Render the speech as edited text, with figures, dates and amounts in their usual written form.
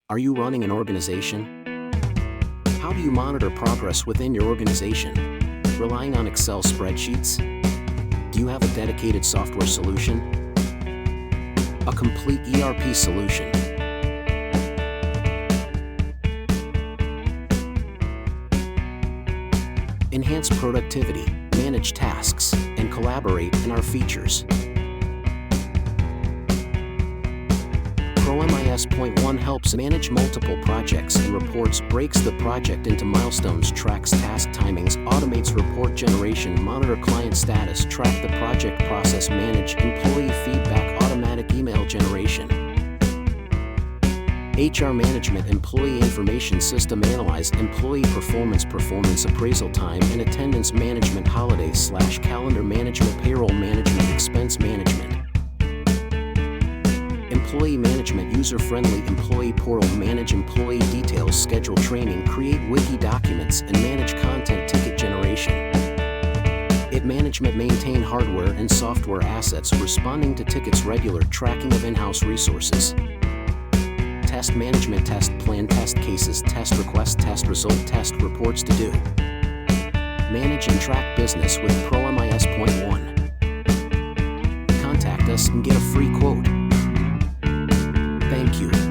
Are you running an organization? How do you monitor progress within your organization? Relying on Excel spreadsheets? Do you have a dedicated software solution? A complete ERP solution? Enhance productivity, manage tasks, and collaborate in our features. ProMIS.ONE helps manage multiple projects and reports, breaks the project into milestones, tracks task timings, automates report generation, monitor client status, track the project process, manage employee feedback, automatic email generation. HR management, employee information system, analyze employee performance appraisal, time and attendance management, holiday/calendar management, payroll management, expense management. Employee management, user-friendly employee portal, manage employee details, schedule training, create wiki documents, and manage content, ticket generation. IT management, maintain hardware and software assets, responding to tickets, regular tracking of in-house resources. Test management, test plan, test cases, test requests, test result, test reports to do. Manage and track business with ProMIS.ONE. Contact us and get a free quote. Thank you.